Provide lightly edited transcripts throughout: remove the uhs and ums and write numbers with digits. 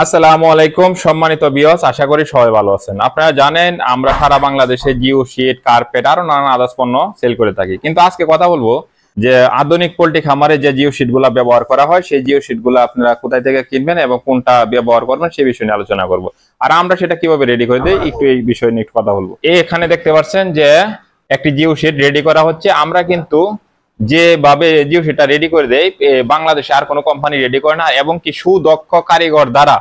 আসসালামু আলাইকুম সম্মানিত ভিউয়ার্স, আশা করি সবাই ভালো আছেন। আপনারা জানেন আমরা সারা বাংলাদেশে জিও শীট, কার্পেট আরো নানান আদার্স পণ্য সেল করে থাকি। কিন্তু আজকে কথা বলবো যে আধুনিক পোল্ট্রি খামারে যে জিও শীটগুলো ব্যবহার করা হয় সেই জিও শীটগুলো আপনারা কোথায় থেকে কিনবেন এবং কোনটা ব্যবহার করবেন সেই বিষয় নিয়ে আলোচনা করব। আর আমরা সেটা কিভাবে রেডি করে দেই একটু এই বিষয় নিয়ে একটু কথা বলবো। এখানে দেখতে পাচ্ছেন যে একটি জিও শীট রেডি করা হচ্ছে। আমরা কিন্তু যেভাবে জিও শীটটা রেডি করে দেয় বাংলাদেশে আর কোনো কোম্পানি রেডি করে না, এবং কি সুদক্ষ কারিগর দ্বারা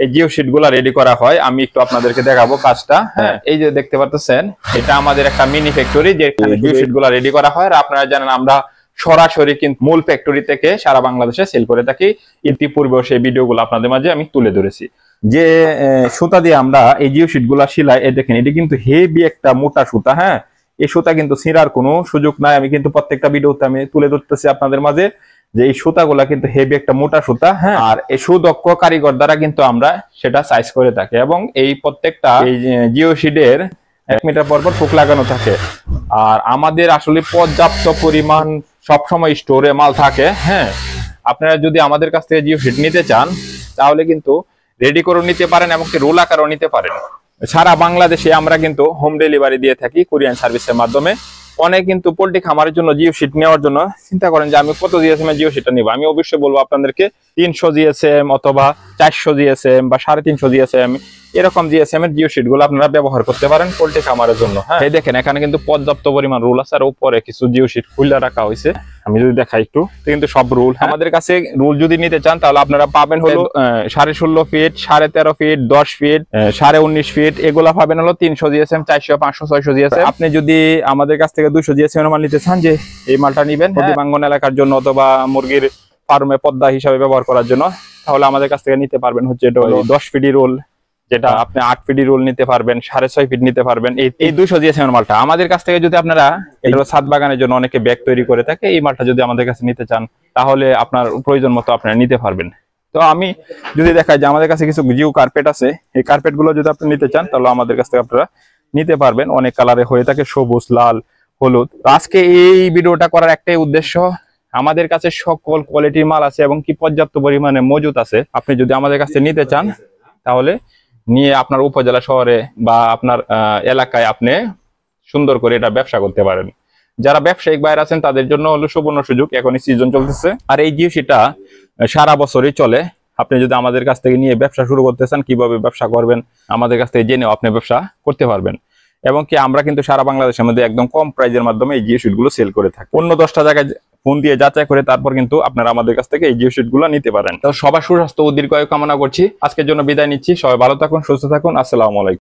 এই জিও শীট গুলা রেডি করা হয়। আমি একটু আপনাদেরকে দেখাবো কাজটা। হ্যাঁ, এই যে দেখতে পাচ্ছেন এটা আমাদের একটা মিনি ফ্যাক্টরি যেখানে জিও শীট গুলা রেডি করা হয়। আর আপনারা জানেন আমরা সরাসরি কিন্তু মূল ফ্যাক্টরি থেকে সারা বাংলাদেশে সেল করে থাকি। ইতিপূর্বে সেই ভিডিওগুলো আপনাদের মাঝে আমি তুলে ধরেছি। যে সুতা দিয়ে আমরা এই জিও শীট গুলা সেলাই, এই দেখেন এটি কিন্তু হেভি একটা মোটা সুতা। হ্যাঁ, এই সুতা কিন্তু ছিঁড়ার কোনো সুযোগ নাই। আমি কিন্তু প্রত্যেকটা ভিডিওতে আমি তুলে ধরতেছি আপনাদের মাঝে যে এই সুতাগুলা কিন্তু হেভি একটা মোটা সুতা। হ্যাঁ, আর এই সুদক্ষ কারিগর দ্বারা কিন্তু আমরা সেটা সাইজ করে থাকি, এবং এই প্রত্যেকটা এই জিও শীটের 1 মিটার পর পর ফুক লাগানো থাকে। আর আমাদের আসলে পর্যাপ্ত পরিমাণ সবসময় স্টোরে মাল থাকে। হ্যাঁ, আপনারা যদি আমাদের কাছ থেকে জিও শীট নিতে চান তাহলে কিন্তু রেডি করে নিতে পারেন, এমনকি রোল আকারও নিতে পারেন। সারা বাংলাদেশে আমরা কিন্তু হোম ডেলিভারি দিয়ে থাকি কুরিয়ার সার্ভিসের মাধ্যমে। অনেক কিন্তু পোল্ট্রি খামারের জন্য জিও শীট নেওয়ার জন্য চিন্তা করেন যে আমি কত জিএসএম এর জিও শীটটা নিব। আমি অবশ্যই বলবো আপনাদেরকে 300 জিএসএম অথবা 400 জিএসএম বা 350 জিএসএম এরকম জিএসএম এর জিও শীট গুলো আপনারা ব্যবহার করতে পারেন পোল্ট্রি খামারের জন্য। হ্যাঁ, এই দেখেন এখানে কিন্তু পর্যাপ্ত পরিমাণ রুল আছে, আর উপরে কিছু জিও শীট খুলে রাখা হয়েছে। আমি যদি দেখাই একটু, কিন্তু সব রুল। আমাদের কাছে রুল যদি নিতে চান তাহলে আপনারা পাবেন হলো 16.5 ফিট, 13.5 ফিট, 10 ফিট, 19.5 ফিট, এগুলা পাবেন হলো 300 জিএসএম, 400, 500, 600 জিএসএম। আপনি যদি আমাদের কাছ থেকে 200 জিএসএম এর মাল নিতে চান, যে এই মালটা নিবেন বাঙ্গন এলাকার জন্য অথবা মুরগির ফার্মে পদ্মা হিসাবে ব্যবহার করার জন্য, তাহলে আমাদের কাছ থেকে নিতে পারবেন হচ্ছে এটা হলো 10 ফিটি রোল, যেটা আপনি 8 ফিটি রোল নিতে পারবেন, 6.5 ফিট নিতে পারবেন। এই 200 জিএসএম মালটা আমাদের কাছ থেকে যদি আপনারা এটা ছাদ বাগানের জন্য অনেকে ব্যাগ তৈরি করে থাকে, এই মালটা যদি আমাদের কাছে নিতে চান তাহলে আপনার প্রয়োজন মতো আপনারা নিতে পারবেন। তো আমি যদি দেখাই যে আমাদের কাছে কিছু জিও কার্পেট আছে, এই কার্পেট গুলো যদি আপনি নিতে চান তাহলে আমাদের কাছ থেকে আপনারা নিতে পারবেন। অনেক কালারে হয়ে থাকে, সবুজ, লাল, হলুদ। তো আজকে এই ভিডিওটা করার একটাই উদ্দেশ্য, আমাদের কাছে সকল কোয়ালিটির মাল আছে এবং কি পর্যাপ্ত পরিমাণে মজুদ আছে। আপনি যদি আমাদের কাছে নিতে চান তাহলে নিয়ে আপনার উপজেলা শহরে বা আপনার এলাকায় আপনি সুন্দর করে এটা ব্যবসা করতে পারেন। যারা ব্যবসায়িক বাইরে আছেন তাদের জন্য হলো সুবর্ণ সুযোগ, এখনই সিজন চলতেছে। আর এই জিও শীটটা সারা বছরই চলে। আপনি যদি আমাদের কাছ থেকে নিয়ে ব্যবসা শুরু করতে চান, কিভাবে ব্যবসা করবেন আমাদের কাছ থেকে জেনেও আপনি ব্যবসা করতে পারবেন। এবং কি আমরা কিন্তু সারা বাংলাদেশের মধ্যে একদম কম প্রাইজের মাধ্যমে এই জিও শীটগুলো সেল করে থাকি। অন্য 10টা জায়গায় ফোন দিয়ে যাচাই করে তারপর কিন্তু আপনারা আমাদের কাছ থেকে এই জিও শীট গুলো নিতে পারেন। তো সবার সুস্বাস্থ্য ও দীর্ঘায়ু কামনা করছি। আজকের জন্য বিদায় নিচ্ছি। সবাই ভালো থাকুন, সুস্থ থাকুন। আসসালামু আলাইকুম।